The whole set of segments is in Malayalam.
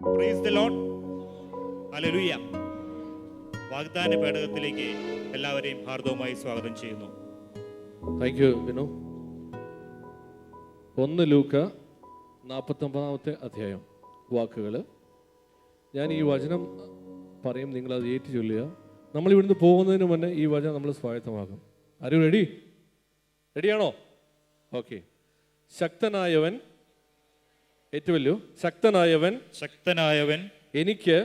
Price the Lord. ഹല്ലേലൂയ. വാഗ്ദാന പേടകത്തിലേക്ക് എല്ലാവരെയും ഹാർദവമായി സ്വാഗതം ചെയ്യുന്നു. Thank you Binu. 1 ലൂക്ക 49 അധ്യായം വാക്കുകൾ. ഞാൻ ഈ വചനം പറയും, നിങ്ങളത് ഏറ്റു ചൊല്ലുക. നമ്മൾ ഇവിടുന്ന് പോകുന്നതിന് മുന്നേ ഈ വചനം നമ്മൾ സ്വായത്തമാക്കും. ആരും റെഡിയാണോ? ഓക്കെ. ശക്തനായവൻ, ഏറ്റുവല്ലോ, ശക്തനായവൻ എനിക്ക്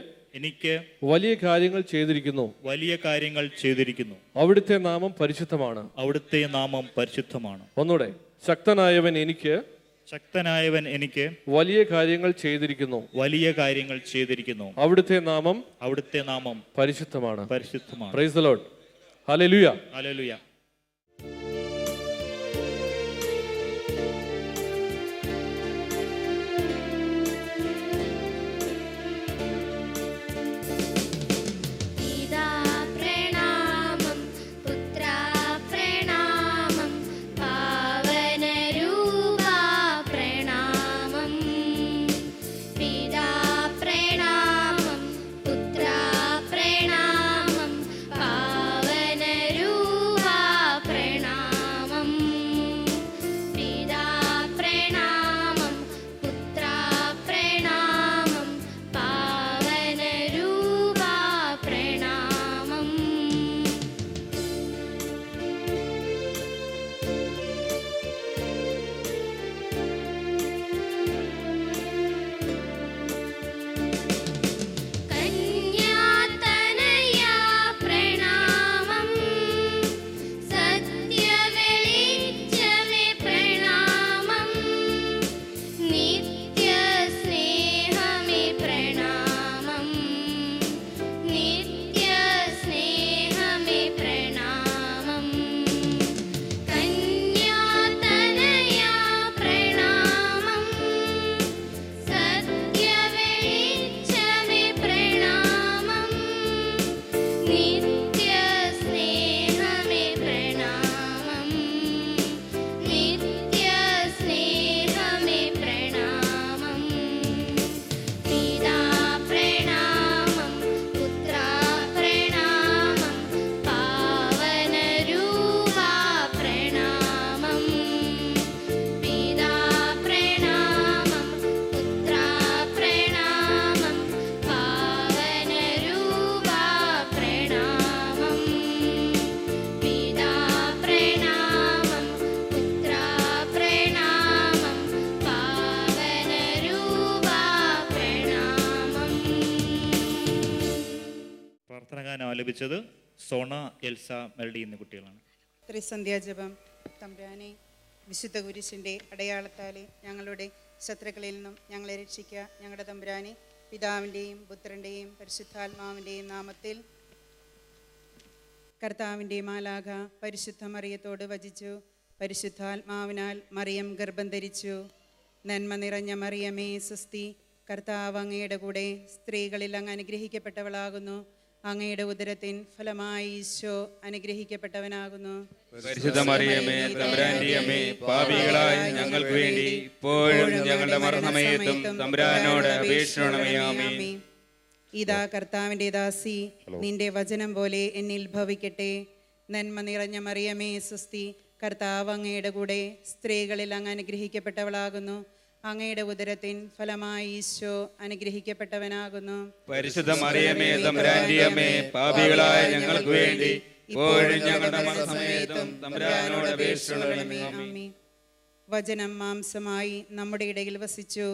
വലിയ കാര്യങ്ങൾ ചെയ്തിരിക്കുന്നു. അവിടുത്തെ നാമം പരിശുദ്ധമാണ്. ഒന്നുകൂടെ. ശക്തനായവൻ എനിക്ക് വലിയ കാര്യങ്ങൾ ചെയ്തിരിക്കുന്നു. അവിടുത്തെ നാമം പരിശുദ്ധമാണ്. Praise the Lord. ഹല്ലേലൂയ. ആലപിച്ചത് സോണ, എൽസ, മെൽഡി എന്നീ കുട്ടികളാണ്. ത്രിസന്ധ്യാജപം. തമ്പുരാനെ, വിശുദ്ധ കുരിശിൻ്റെ അടയാളത്താലെ ഞങ്ങളുടെ ശത്രുക്കളിൽ നിന്നും ഞങ്ങളെ രക്ഷിക്കുക. ഞങ്ങളുടെ തമ്പുരാനെ, പിതാവിൻ്റെയും പുത്രൻ്റെയും പരിശുദ്ധാത്മാവിൻ്റെയും നാമത്തിൽ. കർത്താവിൻ്റെ മാലാഖ പരിശുദ്ധ മറിയത്തോട് വചിച്ചു. പരിശുദ്ധാത്മാവിനാൽ മറിയം ഗർഭം ധരിച്ചു. നന്മ നിറഞ്ഞ മറിയമേ സ്വസ്തി, കർത്താവ് അങ്ങയുടെ കൂടെ സ്ത്രീകളിൽ അങ്ങ് അനുഗ്രഹിക്കപ്പെട്ടവളാകുന്നു. അങ്ങയുടെ ഉദരത്തിൻ ഫലമായി ഈശോ അനുഗ്രഹിക്കപ്പെട്ടവനാകുന്നു. പരിശുദ്ധ മറിയമേ, തമ്പുരാന്റെ അമ്മേ, പാപികളായ ഞങ്ങൾക്ക് വേണ്ടി ഇപ്പോഴും ഞങ്ങളുടെ മരണസമയത്തും തമ്പുരാനോട് അപേക്ഷിക്കണമേ. ആമേൻ. ഇതാ കർത്താവിൻ്റെ ദാസി, നിന്റെ വചനം പോലെ എന്നിൽ ഭവിക്കട്ടെ. നന്മ നിറഞ്ഞ മറിയമേ സ്വസ്തി, കർത്താവ് അങ്ങയുടെ കൂടെ സ്ത്രീകളിൽ അങ്ങ് അനുഗ്രഹിക്കപ്പെട്ടവളാകുന്നു. അങ്ങയുടെ ഉദരത്തിൻ ഫലമായി ഈശോ അനുഗ്രഹിക്കപ്പെട്ടവനാകുന്നു. പരിശുദ്ധ മറിയമേ, തമ്പുരാന്റെ അമ്മേ, പാപികളായ ഞങ്ങൾക്ക് വേണ്ടി ഇപ്പോഴും ഞങ്ങളുടെ മരണസമയത്തും തമ്പുരാനോട് അപേക്ഷിക്കണമേ. ആമേൻ. വചനം മാംസമായി നമ്മുടെ ഇടയിൽ വസിച്ചു.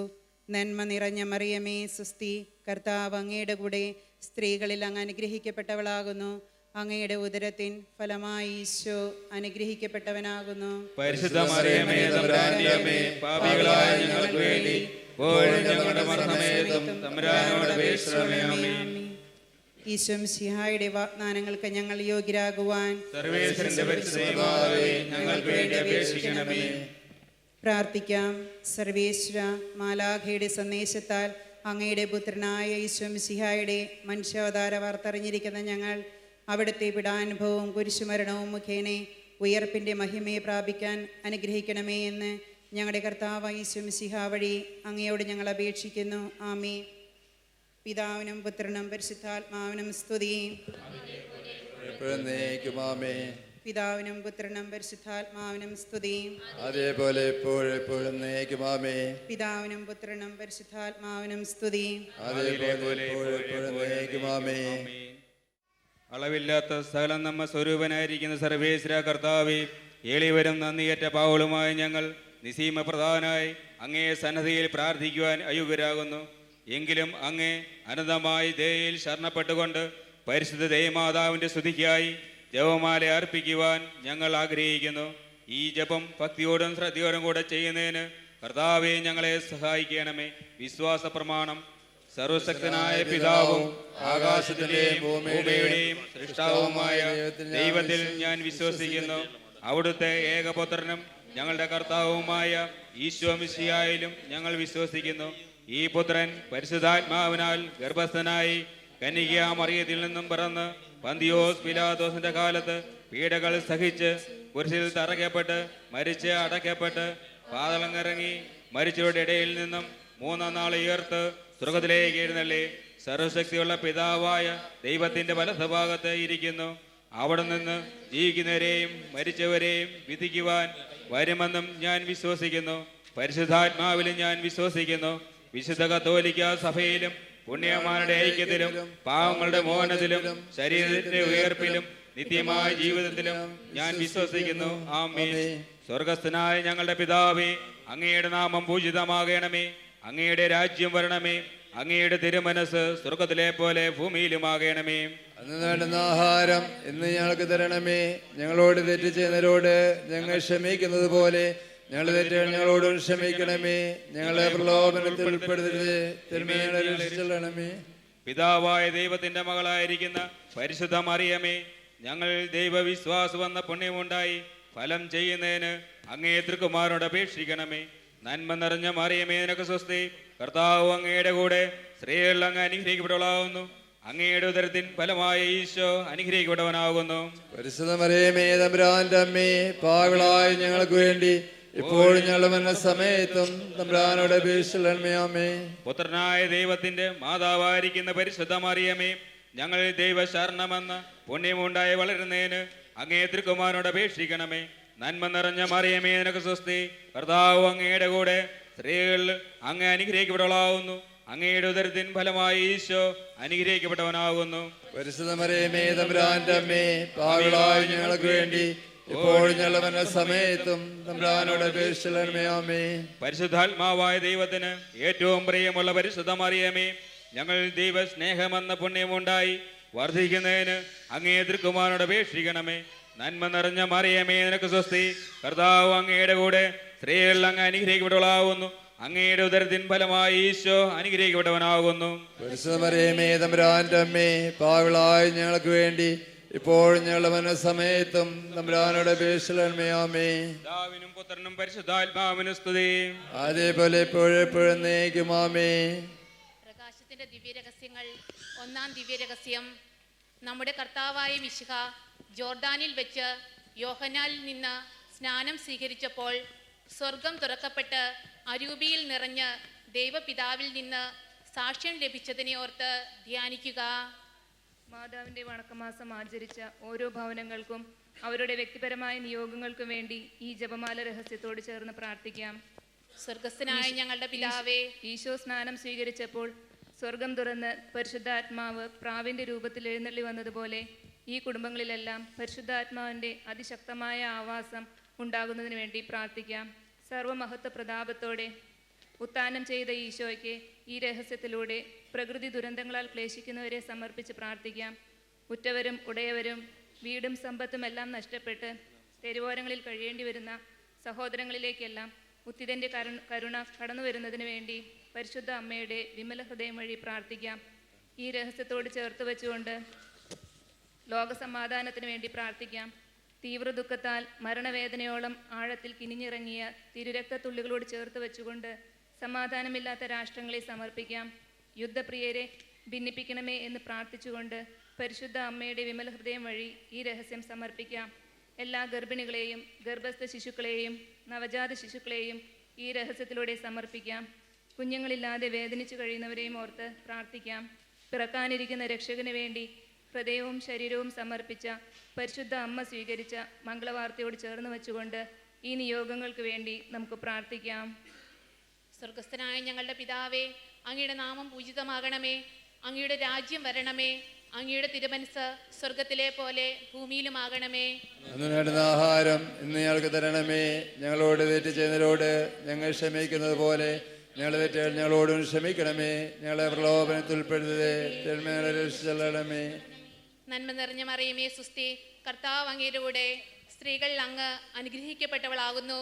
നന്മ നിറഞ്ഞ മറിയമേ സ്വസ്തി, കർത്താവ് അങ്ങയുടെ കൂടെ സ്ത്രീകളിൽ അങ്ങ് അനുഗ്രഹിക്കപ്പെട്ടവളാകുന്നു. അങ്ങയുടെ ഉദരത്തിൻ ഫലമായി ഈശോ അനുഗ്രഹിക്കപ്പെട്ടവനാകുന്നു. പരിശുദ്ധ മറിയമേ, തമ്പുരാന്റെ അമ്മേ, പാപികളായ ഞങ്ങൾക്ക് വേണ്ടി ഇപ്പോഴും ഞങ്ങളുടെ മരണസമയത്തും തമ്പുരാനോട് അപേക്ഷിക്കണമേ. ആമേൻ. ഈശോ മിശിഹായുടെ വാഗ്ദാനങ്ങൾക്ക് ഞങ്ങൾ യോഗ്യരാകുവാൻ സർവേശ്വരന്റെ പരിശുദ്ധ മാതാവേ, ഞങ്ങൾക്ക് വേണ്ടി അപേക്ഷിക്കണമേ. പ്രാർത്ഥിക്കാം. സർവേശ്വര, മാലാഖയുടെ സന്ദേശത്താൽ അങ്ങയുടെ പുത്രനായ ഈശോ മിശിഹായുടെ മനുഷ്യാവതാര വാർത്തറിഞ്ഞിരിക്കുന്ന ഞങ്ങൾ അവിടുത്തെ പീഡാനുഭവവും കുരിശുമരണവും മുഖേന ഉയർപ്പിൻ്റെ മഹിമയെ പ്രാപിക്കാൻ അനുഗ്രഹിക്കണമേ എന്ന് ഞങ്ങളുടെ കർത്താവായ ഈശോ മിശിഹാ വഴി അങ്ങയോട് ഞങ്ങൾ അപേക്ഷിക്കുന്നു. ആമേൻ. പിതാവിനും പുത്രനും പരിശുദ്ധാത്മാവിനും സ്തുതി. എപ്പോഴും നീക്കുമാമേ. പിതാവിനും പുത്രനും പരിശുദ്ധാത്മാവിനും സ്തുതി. അതേപോലെ എപ്പോഴും നീക്കുമാമേ. പിതാവിനും പുത്രനും പരിശുദ്ധാത്മാവിനും സ്തുതി. അതേപോലെ എപ്പോഴും നീക്കുമാമേ. അളവില്ലാത്ത സ്ഥലം നമ്മ സ്വരൂപനായിരിക്കുന്ന സർവേശ്വര കർത്താവേ, എളിവരും നന്ദിയേറ്റ പാവളുമായി ഞങ്ങൾ നിസീമപ്രധാനായി അങ്ങേ സന്നദ്ധിയിൽ പ്രാർത്ഥിക്കുവാൻ അയോഗ്യരാകുന്നു. എങ്കിലും അങ്ങേ അനന്തമായി ദയയിൽ ശരണപ്പെട്ടുകൊണ്ട് പരിശുദ്ധ ദൈവമാതാവിൻ്റെ സ്തുതിക്കായി ജപമാല അർപ്പിക്കുവാൻ ഞങ്ങൾ ആഗ്രഹിക്കുന്നു. ഈ ജപം ഭക്തിയോടും ശ്രദ്ധയോടും കൂടെ ചെയ്യുന്നതിന് കർത്താവെ ഞങ്ങളെ സഹായിക്കണമേ. വിശ്വാസ പ്രമാണം. സർവശക്തനായ പിതാവും ആകാശത്തിന്റെയും ഭൂമിയുടെയും സൃഷ്ടാവുമായ ദൈവത്തിൽ ഞാൻ വിശ്വസിക്കുന്നു. അവിടുത്തെ ഏകപുത്രനും ഞങ്ങളുടെ കർത്താവുമായ ഈശോ മിശിഹായിലും ഞങ്ങൾ വിശ്വസിക്കുന്നു. ഈ പുത്രൻ പരിശുദ്ധാത്മാവിനാൽ ഗർഭസ്ഥനായി കന്യകാ മറിയത്തിൽ നിന്നും പിറന്ന് പന്തിയോസ് പിലാത്തോസിന്റെ കാലത്ത് പീഡകൾ സഹിച്ച് കുരിശിൽ തറയ്ക്കപ്പെട്ട് മരിച്ച് അടയ്ക്കപ്പെട്ട് പാതാളമിറങ്ങി മരിച്ചവരുടെ ഇടയിൽ നിന്നും മൂന്നാം നാൾ ഉയർത്ത് സ്വർഗ്ഗത്തിലേക്ക് എഴുന്നള്ളി സർവശക്തിയുള്ള പിതാവായ ദൈവത്തിന്റെ വലതുഭാഗത്ത് ഇരിക്കുന്നു. അവിടെ നിന്ന് ജീവിക്കുന്നവരെയും മരിച്ചവരെയും വിധിക്കുവാൻ വരുമെന്നും ഞാൻ വിശ്വസിക്കുന്നു. പരിശുദ്ധാത്മാവിലും ഞാൻ വിശ്വസിക്കുന്നു. വിശുദ്ധ കത്തോലിക്ക സഭയിലും പുണ്യമാരുടെ ഐക്യത്തിലും പാവങ്ങളുടെ മോചനത്തിലും ശരീരത്തിന്റെ ഉയർപ്പിലും നിത്യമായ ജീവിതത്തിലും ഞാൻ വിശ്വസിക്കുന്നു. ആമേൻ. സ്വർഗസ്ഥനായ ഞങ്ങളുടെ പിതാവേ, അങ്ങയുടെ നാമം പൂജിതമാകണമേ. അങ്ങയുടെ രാജ്യം വരണമേ. അങ്ങയുടെ തിരുമനസ് സ്വർഗത്തിലെ പോലെ ഭൂമിയിലുമാകണമേ. അന്ന് വേണ്ടുന്ന ആഹാരം ഇന്ന് ഞങ്ങൾക്ക് തരണമേ. ഞങ്ങളോട് തെറ്റ് ചെയ്യുന്നവരോട് ഞങ്ങൾ ക്ഷമിക്കുന്നത് പോലെ ഞങ്ങളുടെ തെറ്റുകൾ ഞങ്ങളോടും ക്ഷമിക്കണമേ. ഞങ്ങളെ പ്രലോഭനത്തിൽ ഉൾപ്പെടുത്തരുത്, തിന്മയെ രക്ഷിച്ചുകൊള്ളണമേ. പിതാവായ ദൈവത്തിന്റെ മകളായിരിക്കുന്ന പരിശുദ്ധ മറിയമേ, ഞങ്ങൾ ദൈവവിശ്വാസം എന്ന പുണ്യമുണ്ടായി ഫലം ചെയ്യുന്നതിന് അങ്ങേ തൃക്കുമാരോട് അപേക്ഷിക്കണമേ. നന്മ നിറഞ്ഞ മറിയമേ, നിനക്ക് സ്വസ്തി. കർത്താവ് അങ്ങയുടെ കൂടെ സ്ത്രീകളിൽ അങ്ങ് അനുഗ്രഹിക്കപ്പെട്ടവളാവുന്നു. അങ്ങയുടെ ഉദരത്തിൻ ഫലമായ ഈശോ അനുഗ്രഹിക്കപ്പെട്ടവനാകുന്നു. പരിശുദ്ധ മറിയമേ, തമ്പുരാന്റെ അമ്മേ, പാപികളായ ഞങ്ങൾക്ക് വേണ്ടി ഇപ്പോഴും ഞങ്ങളുടെ മരണസമയത്തും തമ്പുരാനോട് അപേക്ഷിച്ചുകൊള്ളണമേ. ആമേൻ. പുത്രനായ ദൈവത്തിന്റെ മാതാവായിരിക്കുന്ന പരിശുദ്ധ മറിയമേ, ഞങ്ങൾ ദൈവശരണമെന്ന് പുണ്യമുണ്ടായി വളരുന്നതിന് അങ്ങേ തൃക്കുമാരനോട് അപേക്ഷിക്കണമേ. നന്മ നിറഞ്ഞ മറിയമേ, നിനക്ക് സ്വസ്തി. കർത്താവ് അങ്ങയുടെ കൂടെ സ്ത്രീകളിൽ അങ്ങ് അനുഗ്രഹിക്കപ്പെട്ടവളാവുന്നു. അങ്ങയുടെ ഉദരത്തിൻ ഫലമായി ഈശോ അനുഗ്രഹിക്കപ്പെട്ടവനാകുന്നു. പരിശുദ്ധ മറിയമേ, തമ്പുരാന്റെ അമ്മേ, പാപികളായ ഞങ്ങൾക്ക് വേണ്ടി ഇപ്പോഴും ഞങ്ങളുടെ മരണസമയത്തും തമ്പുരാനോട് അപേക്ഷിച്ചുകൊള്ളണമേ. ആമേൻ. പരിശുദ്ധാത്മാവായ ദൈവത്തിന് ഏറ്റവും പ്രിയമുള്ള പരിശുദ്ധ മറിയമേ, ഞങ്ങൾ ദൈവസ്നേഹമെന്ന പുണ്യമുണ്ടായി വർദ്ധിക്കുന്നതിന് അങ്ങേ തൃക്കുമാരനോട് അപേക്ഷിക്കണമേ. നന്മ നിറഞ്ഞ മറിയമേ, നിനക്ക് സ്വസ്തി. കർത്താവ് അങ്ങയുടെ കൂടെ സ്ത്രീകളിൽ അങ്ങ് അനുഗ്രഹിക്കപ്പെട്ടവളാവുന്നു. അങ്ങയുടെ ഉദരത്തിൻ ഫലമായി ഈശോ അനുഗ്രഹിക്കപ്പെട്ടവനാകുന്നു. പരിശുദ്ധ മറിയമേ, തമ്പുരാന്റെ അമ്മേ, പാപികളായ ഞങ്ങൾക്ക് വേണ്ടി ഇപ്പോഴും ഞങ്ങളുടെ മരണസമയത്തും തമ്പുരാനോട് അപേക്ഷിച്ചുകൊള്ളണമേ. ആമേൻ. പിതാവിനും പുത്രനും പരിശുദ്ധാത്മാവിനും സ്തുതി. അതേപോലെ എപ്പോഴും എന്നേക്കും. ആമേൻ. പ്രകാശത്തിന്റെ ദിവ്യരഹസ്യങ്ങൾ. ഒന്നാം ദിവ്യരഹസ്യം. നമ്മുടെ കർത്താവായ മിശിഹ ജോർദാനിൽ വെച്ച് യോഹന്നാനിൽ നിന്ന് സ്നാനം സ്വീകരിച്ചപ്പോൾ സ്വർഗം തുറക്കപ്പെട്ട് അരൂപിയിൽ നിറഞ്ഞ് ദൈവപിതാവിൽ നിന്ന് സാക്ഷ്യം ലഭിച്ചതിനെ ഓർത്ത് ധ്യാനിക്കുക. മാതാവിൻ്റെ വണക്കമാസം ആചരിച്ച ഓരോ ഭവനങ്ങൾക്കും അവരുടെ വ്യക്തിപരമായ നിയോഗങ്ങൾക്കും വേണ്ടി ഈ ജപമാല രഹസ്യത്തോട് ചേർന്ന് പ്രാർത്ഥിക്കാം. സ്വർഗസ്ഥനായ ഞങ്ങളുടെ പിതാവേ, ഈശോ സ്നാനം സ്വീകരിച്ചപ്പോൾ സ്വർഗം തുറന്ന് പരിശുദ്ധാത്മാവ് പ്രാവിൻ്റെ രൂപത്തിൽ എഴുന്നള്ളി വന്നതുപോലെ ഈ കുടുംബങ്ങളിലെല്ലാം പരിശുദ്ധാത്മാവിൻ്റെ അതിശക്തമായ ആവാസം ഉണ്ടാകുന്നതിന് വേണ്ടി പ്രാർത്ഥിക്കാം. സർവമഹത്വ പ്രതാപത്തോടെ ഉത്ഥാനം ചെയ്ത ഈശോയ്ക്ക് ഈ രഹസ്യത്തിലൂടെ പ്രകൃതി ദുരന്തങ്ങളാൽ ക്ലേശിക്കുന്നവരെ സമർപ്പിച്ച് പ്രാർത്ഥിക്കാം. ഉറ്റവരും ഉടയവരും വീടും സമ്പത്തും എല്ലാം നഷ്ടപ്പെട്ട് തെരുവോരങ്ങളിൽ കഴിയേണ്ടി വരുന്ന സഹോദരങ്ങളിലേക്കെല്ലാം ഉത്തിതൻ്റെ കരുണ കടന്നു വരുന്നതിന് വേണ്ടി പരിശുദ്ധ അമ്മയുടെ വിമല ഹൃദയം വഴി പ്രാർത്ഥിക്കാം. ഈ രഹസ്യത്തോട് ചേർത്ത് വെച്ചുകൊണ്ട് ലോകസമാധാനത്തിന് വേണ്ടി പ്രാർത്ഥിക്കാം. തീവ്ര ദുഃഖത്താൽ മരണവേദനയോളം ആഴത്തിൽ കിനിഞ്ഞിറങ്ങിയ തിരുരക്തത്തുള്ളികളോട് ചേർത്ത് വെച്ചുകൊണ്ട് സമാധാനമില്ലാത്ത രാഷ്ട്രങ്ങളെ സമർപ്പിക്കാം. യുദ്ധപ്രിയരെ ഭിന്നിപ്പിക്കണമേ എന്ന് പ്രാർത്ഥിച്ചുകൊണ്ട് പരിശുദ്ധ അമ്മയുടെ വിമല ഹൃദയം വഴി ഈ രഹസ്യം സമർപ്പിക്കാം. എല്ലാ ഗർഭിണികളെയും ഗർഭസ്ഥ ശിശുക്കളെയും നവജാത ശിശുക്കളെയും ഈ രഹസ്യത്തിലൂടെ സമർപ്പിക്കാം. കുഞ്ഞുങ്ങളില്ലാതെ വേദനിച്ചു കഴിയുന്നവരെയും ഓർത്ത് പ്രാർത്ഥിക്കാം. പിറക്കാനിരിക്കുന്ന രക്ഷകന് വേണ്ടി ഹൃദയവും ശരീരവും സമർപ്പിച്ച പരിശുദ്ധ അമ്മ സ്വീകരിച്ച മംഗളവാർത്തയോട് ചേർന്ന് വെച്ചുകൊണ്ട് ഈ നിയോഗങ്ങൾക്ക് വേണ്ടി നമുക്ക് പ്രാർത്ഥിക്കാം. സ്വർഗസ്ഥനായ ഞങ്ങളുടെ പിതാവേ, അങ്ങയുടെ നാമം പൂജിതമാകണമേ. അങ്ങയുടെ രാജ്യം വരണമേ. അങ്ങയുടെ തിരുമനസ് സ്വർഗത്തിലെ പോലെ ഭൂമിയിലുമാകണമേ. അന്ന് വേണ്ടുന്ന ആഹാരം ഇന്ന് ഞങ്ങൾക്ക് തരണമേ. ഞങ്ങളോട് തെറ്റ് ചെയ്യുന്നവരോട് ഞങ്ങൾ ക്ഷമിക്കുന്നത് പോലെ ഞങ്ങളുടെ തെറ്റുകൾ ഞങ്ങളോടും ക്ഷമിക്കണമേ. ഞങ്ങളെ പ്രലോഭനത്തിൽ ഉൾപ്പെടുത്തരുതേ, തിന്മകളെ രക്ഷിച്ചൊള്ളണമേ. നന്മ നിറഞ്ഞ മറിയമേ സുസ്തി, കർത്താവ് അങ്ങയുടെ കൂടെ, സ്ത്രീകൾ അങ്ങ് അനുഗ്രഹിക്കപ്പെട്ടവളാകുന്നു.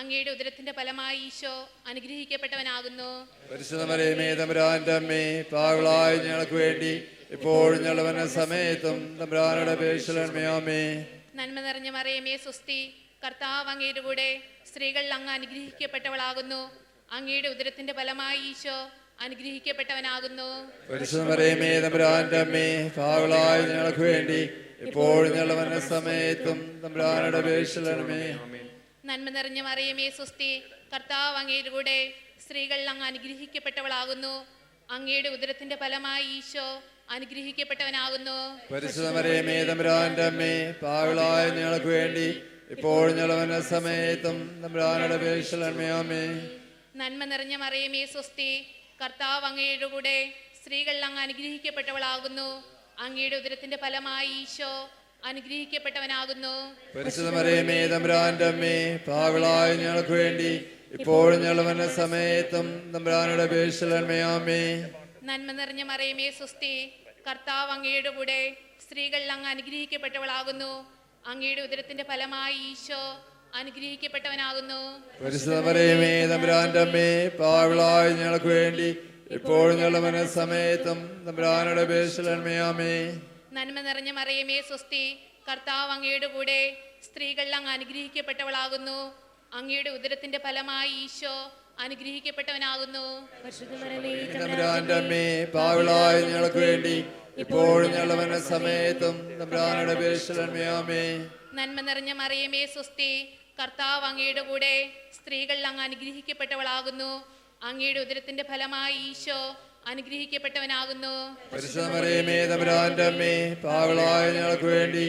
അങ്ങയുടെ ഉദരത്തിന്റെ ഫലമായി ഈശോ അനുഗ്രഹിക്കപ്പെട്ടവനാകുന്നു. പരിശുദ്ധ മറിയമേ തമ്പുരാന്റെ അമ്മേ, പാപികളായ ഞങ്ങൾക്ക് വേണ്ടി ഇപ്പോഴും ഞങ്ങളുടെ മരണസമയത്തും തമ്പുരാനോട് അപേക്ഷിക്കണമേ. ആമേൻ. നന്മ നിറഞ്ഞ മറിയമേ സുസ്തി, കർത്താവ് അങ്ങയുടെ കൂടെ, സ്ത്രീകൾ അങ്ങ് അനുഗ്രഹിക്കപ്പെട്ടവളാകുന്നു. അങ്ങയുടെ ഉദരത്തിന്റെ ഫലമായി ഈശോ അനുഗ്രഹിക്കപ്പെട്ടവനാകുന്നു. പരിശുദ്ധ മറിയമേ തമ്പുരാന്റെ അമ്മേ, പാപികളായ ഞങ്ങൾക്ക് വേണ്ടി ഇപ്പോഴും ഞങ്ങളുടെ മരണസമയത്തും തമ്പുരാനോട് അപേക്ഷിക്കണമേ. നന്മ നിറഞ്ഞ മറിയമേ സുസ്തി, കർത്താവ് അങ്ങയുടെ കൂടെ, സ്ത്രീകൾ അങ്ങ് അനുഗ്രഹിക്കപ്പെട്ടവളാകുന്നു. അങ്ങയുടെ ഉദരത്തിന്റെ ഫലമായി ഈശോ അനുഗ്രഹിക്കപ്പെട്ടവനാകുന്നു. പരിശുദ്ധ മറിയമേ തമ്പുരാന്റെ അമ്മേ, പാപികളായ ഞങ്ങൾക്ക് വേണ്ടി ഇപ്പോഴും ഞങ്ങളുടെ മരണസമയത്തും തമ്പുരാനോട് അപേക്ഷിക്കണമേ. ആമേൻ. നന്മ നിറഞ്ഞ മറിയമേ സുസ്തി, കർത്താവ് അങ്ങയുടെ കൂടെ, സ്ത്രീകൾ അങ്ങ് അനുഗ്രഹിക്കപ്പെട്ടവളാകുന്നു. അങ്ങയുടെ ഉദരത്തിന്റെ ഫലമായി ഈശോ അനുഗ്രഹിക്കപ്പെട്ടവനാകുന്നു. പരിശുദ്ധ മറിയമേ തമ്പുരാന്റെ അമ്മേ, പാപികളായ ഞങ്ങൾക്ക് വേണ്ടി ഇപ്പോഴും ഞങ്ങളുടെ മരണസമയത്തും തമ്പുരാനോട് അപേക്ഷിക്കണമേ. ആമേൻ. നന്മ നിറഞ്ഞ മറിയമേ സുസ്തി, കർത്താവ് അങ്ങയുടെ കൂടെ, സ്ത്രീകൾ അങ്ങ് അനുഗ്രഹിക്കപ്പെട്ടവളാകുന്നു. അങ്ങയുടെ ഉദരത്തിന്റെ ഫലമായി ഈശോ അനുഗ്രഹിക്കപ്പെട്ടവനാകുന്നു. പരിശുദ്ധ മറിയമേ തമ്പുരാന്റെ അമ്മേ, പാപികളായ ഞങ്ങൾക്ക് വേണ്ടി ഇപ്പോഴും ഞങ്ങളുടെ മരണസമയത്തും തമ്പുരാനോട് അപേക്ഷിക്കണമേ. ആമേൻ. നന്മ നിറഞ്ഞ മറിയമേ സുസ്തി, കർത്താവ് അങ്ങയുടെ കൂടെ, സ്ത്രീകൾ അങ്ങ് അനുഗ്രഹിക്കപ്പെട്ടവളാകുന്നു. അങ്ങയുടെ ഉദരത്തിന്റെ ഫലമായി ഈശോ അനുഗ്രഹിക്കപ്പെട്ടവനാകുന്നു. തമ്പുരാന്റെ അമ്മേ, പാപികളായ ഞങ്ങൾക്ക് വേണ്ടി ഇപ്പോഴും ഞങ്ങളുടെ മരണസമയത്തും തമ്പുരാനോട് അപേക്ഷിക്കണമേ. ആമേൻ. നന്മ നിറഞ്ഞ മറിയമേ സുസ്തി, കർത്താവ് അങ്ങയുടെ കൂടെ, സ്ത്രീകൾ അങ്ങ് അനുഗ്രഹിക്കപ്പെട്ടവളാകുന്നു. അങ്ങയുടെ ഉദരത്തിന്റെ ഫലമായി ഈശോ അനുഗ്രഹിക്കപ്പെട്ടവനാകുന്നു. പരിശുദ്ധ മറിയമേ തമ്പുരാന്റെ അമ്മേ, പാപികളായ ഞങ്ങൾക്ക് വേണ്ടി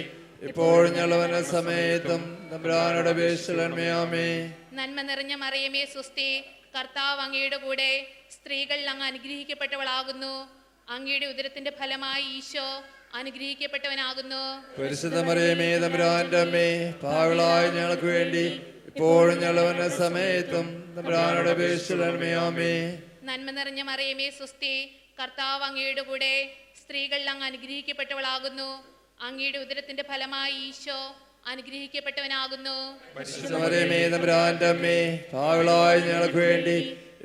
ഇപ്പോഴും ഞങ്ങളുടെ മരണസമയത്തും തമ്പുരാനോട് അപേക്ഷിക്കണമേ. ആമേൻ. നന്മ നിറഞ്ഞ മറിയമേ സുസ്തി, കർത്താവ് അങ്ങയുടെ കൂടെ, സ്ത്രീകൾ അങ്ങ് അനുഗ്രഹിക്കപ്പെട്ടവളാകുന്നു. അങ്ങയുടെ ഉദരത്തിന്റെ ഫലമായി ഈശോ അനുഗ്രഹിക്കപ്പെട്ടവനാകുന്നു. പരിശുദ്ധ മറിയമേ തമ്പുരാന്റെ അമ്മേ, പാപികളായ ഞങ്ങൾക്ക് വേണ്ടി ഇപ്പോഴും ഞങ്ങളുടെ മരണസമയത്തും തമ്പുരാനോട് അപേക്ഷിക്കണമേ. ആമേൻ. നന്മ നിറഞ്ഞ മറിയമേ സുസ്തി, കർത്താവ് അങ്ങയുടെ കൂടെ, സ്ത്രീകൾ അങ്ങ് അനുഗ്രഹിക്കപ്പെട്ടവളാകുന്നു. അങ്ങയുടെ ഉദരത്തിന്റെ ഫലമായി ഈശോ അനുഗ്രഹിക്കപ്പെട്ടവനാകുന്നു. പരിശുദ്ധ മറിയമേ തമ്പുരാന്റെ അമ്മേ, പാപികളായ ഞങ്ങൾക്ക് വേണ്ടി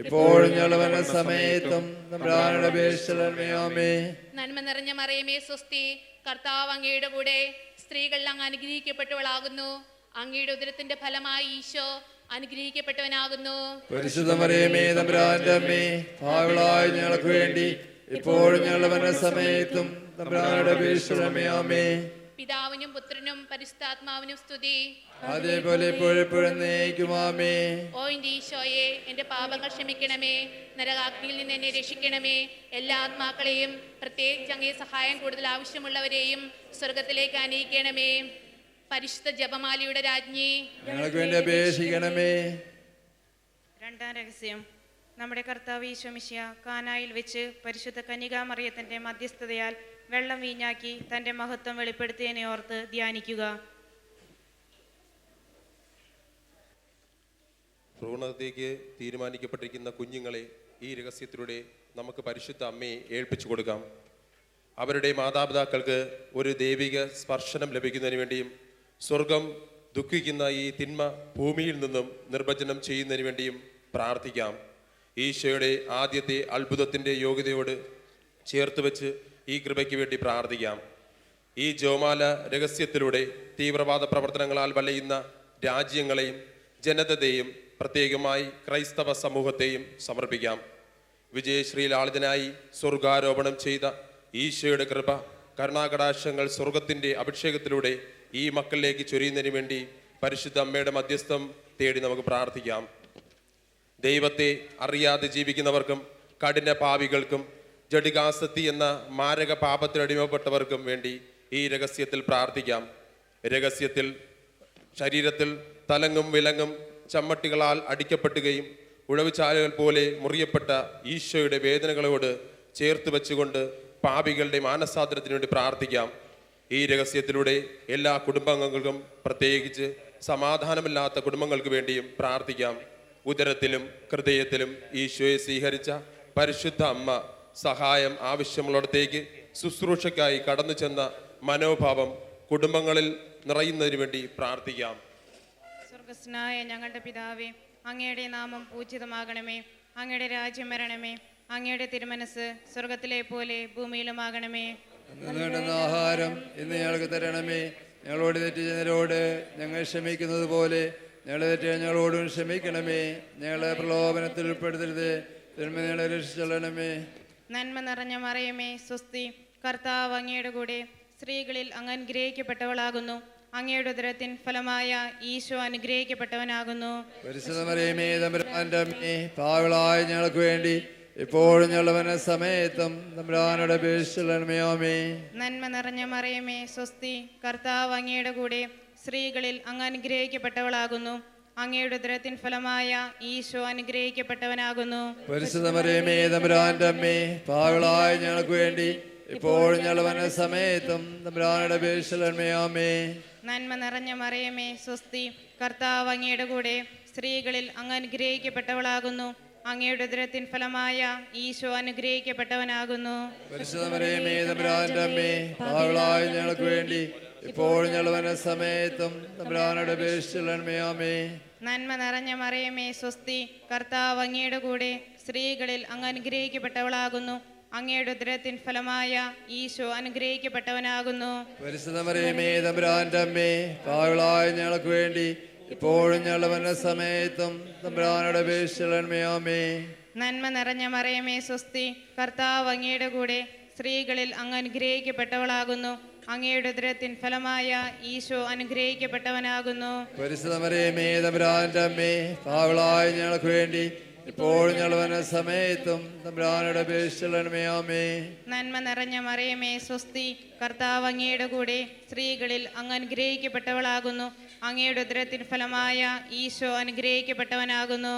ഇപ്പോഴും ഞങ്ങളുടെ മരണസമയത്തും തമ്പുരാനോട് അപേക്ഷിക്കണമേ. ആമേൻ. നന്മ നിറഞ്ഞ മറിയമേ സുസ്തി, കർത്താവ് അങ്ങയുടെ കൂടെ, സ്ത്രീകൾ അങ്ങ് അനുഗ്രഹിക്കപ്പെട്ടവളാകുന്നു. അങ്ങയുടെ ഉദരത്തിന്റെ ഫലമായി ഈശോ അനുഗ്രഹിക്കപ്പെട്ടവനാകുന്നു. പരിശുദ്ധ മറിയമേ തമ്പുരാന്റെ അമ്മേ, പാപികളായ ഞങ്ങൾക്ക് വേണ്ടി ഇപ്പോഴും ഞങ്ങളുടെ മരണസമയത്തും തമ്പുരാനോട് അപേക്ഷിക്കണമേ. ആമേൻ. പിതാവിനും പുത്രനും പരിശുദ്ധാത്മാവിനും സ്തുതി. അതേപോലെ എപ്പോഴെപ്പോഴും നയിക്കും. ആമേൻ. ഓ എന്റെ ഈശോയെ, എന്റെ പാപങ്ങൾ ക്ഷമിക്കണമേ. നരകാഗ്നിയിൽ നിന്ന് എന്നെ രക്ഷിക്കണമേ. എല്ലാ ആത്മാക്കളെയും, പ്രത്യേകിച്ച് അങ്ങേ സഹായം കൂടുതൽ ആവശ്യമുള്ളവരെയും സ്വർഗത്തിലേക്ക് അനയിക്കണമേ. പരിശുദ്ധ ജപമാലയുടെ രാജ്ഞി, ഞങ്ങൾക്ക് വേണ്ടി അപേക്ഷിക്കണമേ. രണ്ടാം രഹസ്യം. നമ്മുടെ കർത്താവ് ഈശോ മിശിഹ കാനായിൽ വെച്ച് പരിശുദ്ധ കന്യകാമറിയത്തിന്റെ മധ്യസ്ഥതയാൽ വെള്ളം വീഞ്ഞാക്കി തന്റെ മഹത്വം വെളിപ്പെടുത്തിയതിനെ ഓർത്ത് ധ്യാനിക്കുക. ഭ്രൂണത്തേക്ക് തീരുമാനിക്കപ്പെട്ടിരിക്കുന്ന കുഞ്ഞുങ്ങളെ ഈ രഹസ്യത്തിലൂടെ നമുക്ക് പരിശുദ്ധ അമ്മയെ ഏൽപ്പിച്ചു കൊടുക്കാം. അവരുടെ മാതാപിതാക്കൾക്ക് ഒരു ദൈവിക സ്പർശനം ലഭിക്കുന്നതിന് വേണ്ടിയും സ്വർഗം ദുഃഖിക്കുന്ന ഈ തിന്മ ഭൂമിയിൽ നിന്നും നിർവചനം ചെയ്യുന്നതിന് വേണ്ടിയും പ്രാർത്ഥിക്കാം. ഈശോയുടെ ആദ്യത്തെ അത്ഭുതത്തിൻ്റെ യോഗ്യതയോട് ചേർത്ത് വെച്ച് ഈ കൃപയ്ക്ക് വേണ്ടി പ്രാർത്ഥിക്കാം. ഈ ജപമാല രഹസ്യത്തിലൂടെ തീവ്രവാദ പ്രവർത്തനങ്ങളാൽ വലയുന്ന രാജ്യങ്ങളെയും ജനതയെയും പ്രത്യേകമായി ക്രൈസ്തവ സമൂഹത്തെയും സമർപ്പിക്കാം. വിജയശ്രീലാളിതനായി സ്വർഗാരോപണം ചെയ്ത ഈശോയുടെ കൃപ കരുണാകടാക്ഷങ്ങൾ സ്വർഗത്തിൻ്റെ അഭിഷേകത്തിലൂടെ ഈ മക്കളിലേക്ക് ചൊരിയുന്നതിന് വേണ്ടി പരിശുദ്ധ അമ്മയുടെ മധ്യസ്ഥം തേടി നമുക്ക് പ്രാർത്ഥിക്കാം. ദൈവത്തെ അറിയാതെ ജീവിക്കുന്നവർക്കും കഠിന പാപികൾക്കും ജഡികാസക്തി എന്ന മാരക പാപത്തിനടിമപ്പെട്ടവർക്കും വേണ്ടി ഈ രഹസ്യത്തിൽ പ്രാർത്ഥിക്കാം. രഹസ്യത്തിൽ ശരീരത്തിൽ തലങ്ങും വിലങ്ങും ചമ്മട്ടികളാൽ അടിക്കപ്പെട്ടുകയും ഉഴവുചാലുകൾ പോലെ മുറിയപ്പെട്ട ഈശോയുടെ വേദനകളോട് ചേർത്ത് വെച്ചുകൊണ്ട് പാപികളുടെ മാനസാന്തരത്തിനു വേണ്ടി പ്രാർത്ഥിക്കാം. ഈ രഹസ്യത്തിലൂടെ എല്ലാ കുടുംബാംഗങ്ങൾക്കും, പ്രത്യേകിച്ച് സമാധാനമില്ലാത്ത കുടുംബങ്ങൾക്ക് വേണ്ടിയും പ്രാർത്ഥിക്കാം. ഉദരത്തിലും ഹൃദയത്തിലും ഈശോയെ സ്വീകരിച്ച പരിശുദ്ധ അമ്മ സഹായം ആവശ്യമുള്ളിടത്തേക്ക് ശുശ്രൂഷയ്ക്കായി കടന്നു ചെന്ന മനോഭാവം കുടുംബങ്ങളിൽ നിറയുന്നതിന് വേണ്ടി പ്രാർത്ഥിക്കാം. സ്വർഗസ്നായ ഞങ്ങളുടെ പിതാവേ, അങ്ങയുടെ നാമം പൂജിതമാകണമേ. അങ്ങയുടെ രാജ്യം വരണമേ. അങ്ങയുടെ തിരുമനസ് സ്വർഗത്തിലെ പോലെ ഭൂമിയിലുമാകണമേ. വേണ്ടുന്ന ആഹാരം ഇന്ന് ഞങ്ങൾക്ക് തരണമേ. ഞങ്ങളോട് തെറ്റ് ചെയ്യുന്നവരോട് ഞങ്ങൾ ക്ഷമിക്കുന്നത് പോലെ ഞങ്ങളെ തെറ്റ് ഞങ്ങളോടും ക്ഷമിക്കണമേ. ഞങ്ങളെ പ്രലോഭനത്തിൽ ഉൾപ്പെടുത്തരുത്, തിന്മ ഞങ്ങളെ രക്ഷിച്ചൊള്ളണമേ. നന്മ നിറഞ്ഞ മറിയമേ, സ്വസ്തി, കർത്താവ് അങ്ങയുടെ കൂടെ സ്ത്രീകളിൽ അങ്ങ് അനുഗ്രഹിക്കപ്പെട്ടവളാകുന്നു. അങ്ങയുടെ ഉദരത്തിൻ ഫലമായ ഈശോ അനുഗ്രഹിക്കപ്പെട്ടവനാകുന്നു. പരിശുദ്ധ മറിയമേ, തമ്പുരാന്റെ അമ്മേ, പാപികളായ ഞങ്ങൾക്ക് വേണ്ടി ഇപ്പോഴും ഞങ്ങളുടെ സമയത്തും തമ്പുരാനോട് അപേക്ഷിച്ചുകൊള്ളണമേ. ആമേൻ. നന്മ നിറഞ്ഞ മറിയമേ, സ്വസ്തി, കർത്താവ് അങ്ങയുടെ കൂടെ സ്ത്രീകളിൽ അങ്ങ് അനുഗ്രഹിക്കപ്പെട്ടവളാകുന്നു. അങ്ങയുടെ ഉദരത്തിൻ ഫലമായ ഈശോ അനുഗ്രഹിക്കപ്പെട്ടവനാകുന്നു. പരിശുദ്ധ മറിയമേ, തമ്പുരാന്റെ അമ്മേ, പാപികളായ ഞങ്ങൾക്ക് വേണ്ടി ഇപ്പോഴും ഞങ്ങളുടെ സമയത്തും തമ്പുരാനോട് അപേക്ഷിച്ചുകൊള്ളണമേ. ആമേൻ. നന്മ നിറഞ്ഞ മറിയമേ, സ്വസ്തി, കർത്താവ് അങ്ങയുടെ കൂടെ സ്ത്രീകളിൽ അങ്ങ് അനുഗ്രഹിക്കപ്പെട്ടവളാകുന്നു. അങ്ങയുടെ ഉദരത്തിൻ ഫലമായ ഈശോ അനുഗ്രഹിക്കപ്പെട്ടവനാകുന്നു. പരിശുദ്ധ മറിയമേ, തമ്പുരാന്റെ അമ്മേ, പാപികളായ ഞങ്ങൾക്ക് വേണ്ടി ഇപ്പോഴും ഞങ്ങളുടെ സമയത്തും തമ്പുരാനോട് അപേക്ഷിച്ചുകൊള്ളണമേ. ആമേൻ. നന്മ നിറഞ്ഞ മറിയമേ, സ്വസ്തി, കർത്താവ് അങ്ങയുടെ കൂടെ സ്ത്രീകളിൽ അങ്ങ് അനുഗ്രഹിക്കപ്പെട്ടവളാകുന്നു. അങ്ങയുടെ ഉദരത്തിൻ ഫലമായ ഈശോ അനുഗ്രഹിക്കപ്പെട്ടവനാകുന്നു. പരിശുദ്ധ മറിയമേ, തമ്പുരാന്റെ അമ്മേ, പാപികളായ ഞങ്ങൾക്ക് വേണ്ടി ഇപ്പോഴും ഞങ്ങളുടെ സമയത്തും തമ്പുരാനോട് അപേക്ഷിച്ചുകൊള്ളണമേ. ആമേൻ. നന്മ നിറഞ്ഞ മറിയമേ, സ്വസ്തി, കർത്താവ് അങ്ങയുടെ കൂടെ സ്ത്രീകളിൽ അങ്ങ് അനുഗ്രഹിക്കപ്പെട്ടവളാകുന്നു. അങ്ങയുടെ ഉദരത്തിൻ ഫലമായ ഈശോ അനുഗ്രഹിക്കപ്പെട്ടവനാകുന്നു. പരിശുദ്ധ മറിയമേ, തമ്പുരാന്റെ അമ്മേ, പാപികളായ ഞങ്ങൾക്ക് വേണ്ടി ഇപ്പോഴും ഞങ്ങളുടെ സമയത്തും തമ്പുരാനോട് അപേക്ഷിച്ചുകൊള്ളണമേ. ആമേൻ. നന്മ നിറഞ്ഞ മറിയമേ, സ്വസ്തി, കർത്താവ് അങ്ങയുടെ കൂടെ സ്ത്രീകളിൽ അങ്ങ് അനുഗ്രഹിക്കപ്പെട്ടവളാകുന്നു. അങ്ങയുടെ ഉദരത്തിൻ ഫലമായ ഈശോ അനുഗ്രഹിക്കപ്പെട്ടവനാകുന്നു.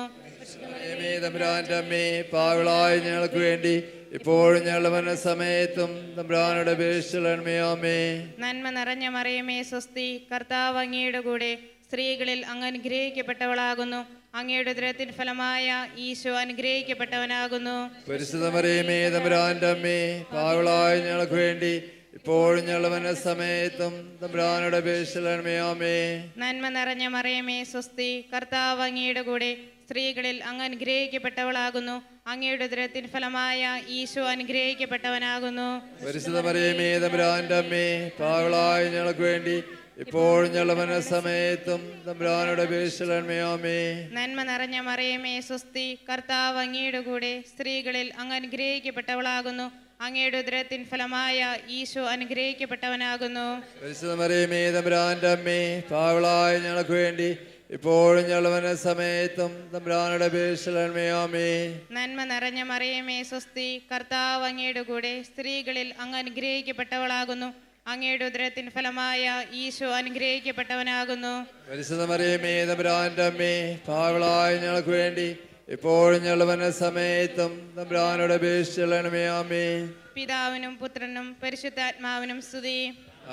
മറിയമേ, തമ്പുരാന്റെ അമ്മേ, പാപികളായ ഞങ്ങൾക്ക് വേണ്ടി ഇപ്പോഴും ഞങ്ങളുടെ സമയത്തും തമ്പുരാനോട് അപേക്ഷിച്ചുകൊള്ളണമേ. ആമേൻ. നന്മ നിറഞ്ഞ മറിയമേ, സ്വസ്തി, കർത്താവ് അങ്ങയുടെ കൂടെ സ്ത്രീകളിൽ അങ്ങ് അനുഗ്രഹിക്കപ്പെട്ടവളാകുന്നു. അങ്ങയുടെ ഉദരത്തിൻ ഫലമായ ഈശോ അനുഗ്രഹിക്കപ്പെട്ടവനാകുന്നു. പരിശുദ്ധ മറിയമേ, തമ്പുരാന്റെ അമ്മേ, പാപികളായ ഞങ്ങൾക്ക് വേണ്ടി ഇപ്പോഴും ഞങ്ങളുടെ സമയത്തും തമ്പുരാനോട് അപേക്ഷിച്ചുകൊള്ളണമേ. ആമേൻ. നന്മ നിറഞ്ഞ മറിയമേ, സ്വസ്തി, കർത്താവ് അങ്ങയുടെ കൂടെ സ്ത്രീകളിൽ അങ്ങ് അനുഗ്രഹിക്കപ്പെട്ടവളാകുന്നു. അങ്ങയുടെ ഉദരത്തിൻ ഫലമായ ഈശോ അനുഗ്രഹിക്കപ്പെട്ടവനാകുന്നു. പരിശുദ്ധ മറിയമേ, തമ്പുരാന്റെ അമ്മേ, പാപികളായ ഞങ്ങൾക്ക് വേണ്ടി ഇപ്പോഴും ഞങ്ങളുടെ സമയത്തും തമ്പുരാനോട് അപേക്ഷിച്ചുകൊള്ളണമേ. ആമേൻ. നന്മ നിറഞ്ഞ മറിയമേ, സ്വസ്തി, കർത്താവ് അങ്ങയുടെ കൂടെ സ്ത്രീകളിൽ അങ്ങ് അനുഗ്രഹിക്കപ്പെട്ടവളാകുന്നു. അങ്ങയുടെ ഉദരത്തിൻ ഫലമായ ഈശോ അനുഗ്രഹിക്കപ്പെട്ടവനാകുന്നു. പരിശുദ്ധ മറിയമേ, തമ്പുരാന്റെ അമ്മേ, പാപികളായ ഞങ്ങൾക്ക് വേണ്ടി ഇപ്പോഴും ഞങ്ങളുടെ സമയത്തും തമ്പുരാനോട് അപേക്ഷിച്ചുകൊള്ളണമേ. ആമേൻ. നന്മ നിറഞ്ഞ മറിയമേ, സ്വസ്തി, കർത്താവ് അങ്ങയുടെ കൂടെ സ്ത്രീകളിൽ അങ്ങ് അനുഗ്രഹിക്കപ്പെട്ടവളാകുന്നു. അങ്ങയുടെ ഉദരത്തിൻ ഫലമായ ഈശോ അനുഗ്രഹിക്കപ്പെട്ടവനാകുന്നു. പരിശുദ്ധ മറിയമേ, തമ്പുരാന്റെ അമ്മേ, പാപികളായ ഞങ്ങൾക്ക് വേണ്ടി ഇപ്പോഴും ഞങ്ങളുടെ സമയത്തും തമ്പുരാനോട് അപേക്ഷിച്ചുകൊള്ളണമേ. ആമേൻ. പിതാവിനും പുത്രനും പരിശുദ്ധാത്മാവിനും സ്തുതി.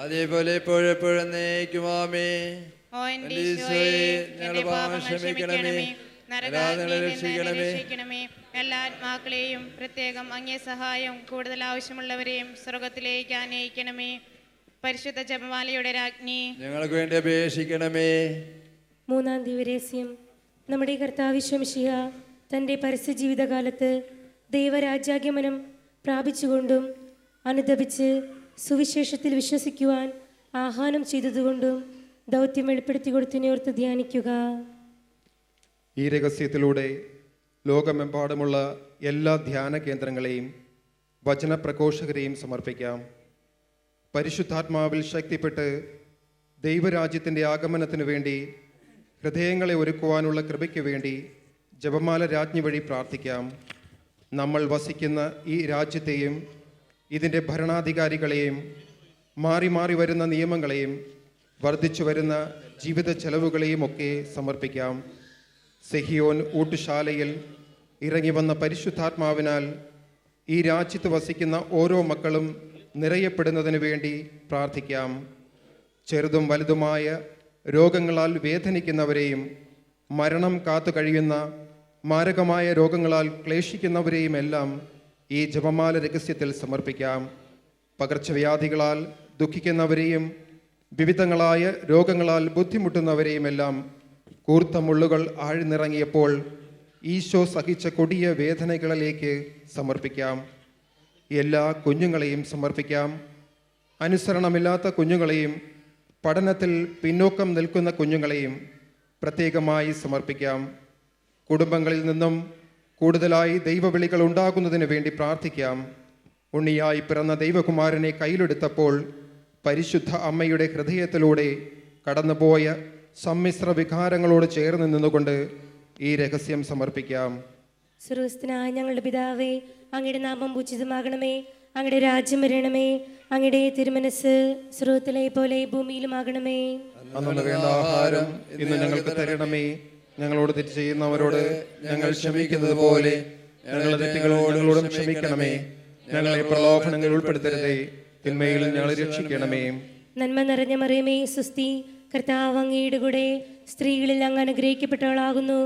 അതേപോലെ എപ്പോഴെപ്പോഴും എന്നേക്കും. ആമേൻ. ഓ എൻ്റെ ഈശോയേ, എൻ്റെ പാപങ്ങൾ ക്ഷമിക്കണമേ. നരകാഗ്നിയിൽ നിന്ന് എന്നെ രക്ഷിക്കണമേ. എല്ലാ ആത്മാക്കളെയും പ്രത്യേകം അങ്ങേ സഹായം കൂടുതൽ ആവശ്യമുള്ളവരെയും സ്വർഗത്തിലേക്ക് ആനയിക്കണമേ. പരിശുദ്ധ ജപമാലയുടെ രാജ്ഞി, ഞങ്ങൾക്ക് വേണ്ടി അപേക്ഷിക്കണമേ. മൂന്നാം ദിവരേസ്യം. നമ്മുടെ കർത്താവ് മിശിഹ തൻ്റെ പരസ്യ ജീവിതകാലത്ത് ദൈവരാജ്യാഗമനം പ്രാപിച്ചുകൊണ്ടും അനുദപിച്ച് സുവിശേഷത്തിൽ വിശ്വസിക്കുവാൻ ആഹ്വാനം ചെയ്തതുകൊണ്ടും ദൗത്യം വെളിപ്പെടുത്തി കൊടുത്തതിനെയോർത്ത് ധ്യാനിക്കുക. ഈ രഹസ്യത്തിലൂടെ ലോകമെമ്പാടുമുള്ള എല്ലാ ധ്യാന കേന്ദ്രങ്ങളെയും വചനപ്രഘോഷകരെയും സമർപ്പിക്കാം. പരിശുദ്ധാത്മാവിൽ ശക്തിപ്പെട്ട് ദൈവരാജ്യത്തിൻ്റെ ആഗമനത്തിനു വേണ്ടി ഹൃദയങ്ങളെ ഒരുക്കുവാനുള്ള കൃപയ്ക്ക് വേണ്ടി ജപമാല രാജ്ഞി വഴി പ്രാർത്ഥിക്കാം. നമ്മൾ വസിക്കുന്ന ഈ രാജ്യത്തെയും ഇതിൻ്റെ ഭരണാധികാരികളെയും മാറി മാറി വരുന്ന നിയമങ്ങളെയും വർദ്ധിച്ചു വരുന്ന ജീവിത ചെലവുകളെയും ഒക്കെ സമർപ്പിക്കാം. സെഹിയോൻ ഊട്ടുശാലയിൽ ഇറങ്ങി വന്ന പരിശുദ്ധാത്മാവിനാൽ ഈ രാജ്യത്ത് വസിക്കുന്ന ഓരോ മക്കളും നിറയപ്പെടുന്നതിന് വേണ്ടി പ്രാർത്ഥിക്കാം. ചെറുതും വലുതുമായ രോഗങ്ങളാൽ വേദനിക്കുന്നവരെയും മരണം കാത്തു കഴിയുന്ന മാരകമായ രോഗങ്ങളാൽ ക്ലേശിക്കുന്നവരെയും എല്ലാം ഈ ജപമാല രഹസ്യത്തിൽ സമർപ്പിക്കാം. പകർച്ചവ്യാധികളാൽ ദുഃഖിക്കുന്നവരെയും വിവിധങ്ങളായ രോഗങ്ങളാൽ ബുദ്ധിമുട്ടുന്നവരെയും എല്ലാം കൂർത്ത മുള്ളുകൾ ആഴ്ന്നിറങ്ങിയപ്പോൾ ഈശോ സഹിച്ച കൊടിയ വേദനകളിലേക്ക് സമർപ്പിക്കാം. എല്ലാ കുഞ്ഞുങ്ങളെയും സമർപ്പിക്കാം. അനുസരണമില്ലാത്ത കുഞ്ഞുങ്ങളെയും പഠനത്തിൽ പിന്നോക്കം നിൽക്കുന്ന കുഞ്ഞുങ്ങളെയും പ്രത്യേകമായി സമർപ്പിക്കാം. കുടുംബങ്ങളിൽ നിന്നും കൂടുതലായി ദൈവവിളികൾ ഉണ്ടാകുന്നതിന് വേണ്ടി പ്രാർത്ഥിക്കാം. ഉണ്ണിയായി പിറന്ന ദൈവകുമാരനെ കയ്യിലെടുത്തപ്പോൾ പരിശുദ്ധ അമ്മയുടെ ഹൃദയത്തിലൂടെ കടന്നുപോയ സമ്മിശ്ര വികാരങ്ങളോട് ചേർന്ന് നിന്നുകൊണ്ട് ഈ രഹസ്യം സമർപ്പിക്കാം. സ്വർഗ്ഗസ്ഥനായ ഞങ്ങളുടെ പിതാവേ, അങ്ങയുടെ നാമം പൂജിതമാകണമേ, അങ്ങയുടെ രാജ്യം വരണമേ, അങ്ങയുടെ തിരുമനസ് സ്രോതത്തിലെ പോലെ ഭൂമിയിലുമാകണമേ. അന്നു വേണ്ട ആഹാരം ഇന്ന് ഞങ്ങൾക്ക് തരണമേ. ഞങ്ങളോട് തെറ്റ് ചെയ്യുന്നവരോട് ഞങ്ങൾ ക്ഷമിക്കുന്നത് പോലെ ഞങ്ങളുടെ തെറ്റുകളോടും ക്ഷമിക്കണമേ. ഞങ്ങളെ പ്രലോഭനങ്ങളിൽ ഉൾപ്പെടുത്തരുതേ, തിന്മയിൽ ഞങ്ങളെ രക്ഷിക്കണമേ. നന്മ നിറഞ്ഞ മറിയമേ, സുസ്തി, കർത്താവ് അങ്ങയുടെ കൂടെ സ്ത്രീകളിൽ അങ്ങ് അനുഗ്രഹിക്കപ്പെട്ടവളാകുന്നു.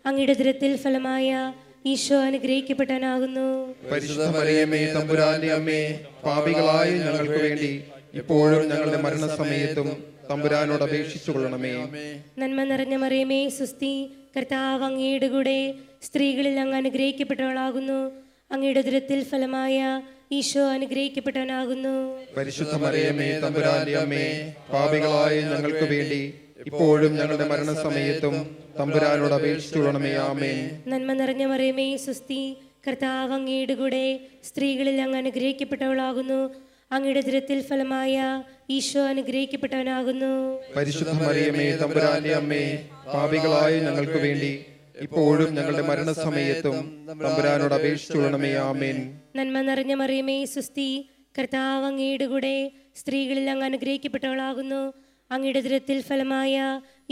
അങ്ങയുടെ ഉദരത്തിൽ ഫലമായ ഈശോ അനുഗ്രഹിക്കപ്പെട്ടവനാകുന്നു. പരിശുദ്ധ മറിയമേ, തമ്പുരാന്റെ അമ്മേ, പാപികളായ ഞങ്ങൾക്ക് വേണ്ടി ഇപ്പോഴും ഞങ്ങളുടെ മരണസമയത്തും തമ്പുരാനോട് അപേക്ഷിച്ചു കൊള്ളണമേ. നന്മ നിറഞ്ഞ മറിയമേ, സുസ്തി, കർത്താവ് അങ്ങയുടെ കൂടെ സ്ത്രീകളിൽ അങ്ങ് അനുഗ്രഹിക്കപ്പെട്ടവളാകുന്നു. അങ്ങയുടെ ഉദരത്തിൽ ഫലമായ ഈശോ അനുഗ്രഹിക്കപ്പെട്ടവനാകുന്നു. പരിശുദ്ധ മറിയമേ, തമ്പുരാന്റെ അമ്മേ, പാപികളായ ഞങ്ങൾക്ക് വേണ്ടി ഇപ്പോഴും ഞങ്ങളുടെ മരണസമയത്തും തമ്പുരാനോട് അപേക്ഷിച്ചു കൊള്ളണമേ. ആമേൻ. നന്മ നിറഞ്ഞ മറിയമേ, സുസ്തി, കർത്താവ് അങ്ങയുടെ കൂടെ സ്ത്രീകളിൽ അങ്ങ് അനുഗ്രഹിക്കപ്പെട്ടവളാകുന്നു. അങ്ങയുടെ ഉദരത്തിൽ ഫലമായ ഈശോ അനുഗ്രഹിക്കപ്പെട്ടവനാകുന്നു. പരിശുദ്ധ മറിയമേ, തമ്പുരാന്റെ അമ്മേ, പാപികളായ ഞങ്ങൾക്ക് വേണ്ടി ഇപ്പോഴും ഞങ്ങളുടെ മരണസമയത്തും തമ്പുരാനോട് അപേക്ഷിച്ചു കൊള്ളണമേ. ആമേൻ. നന്മ നിറഞ്ഞ മറിയമേ, സുസ്തി, കർത്താവ് അങ്ങയുടെ കൂടെ സ്ത്രീകളിൽ അങ്ങ് അനുഗ്രഹിക്കപ്പെട്ടവളാകുന്നു. അങ്ങയുടെ ഉദരത്തിൽ ഫലമായ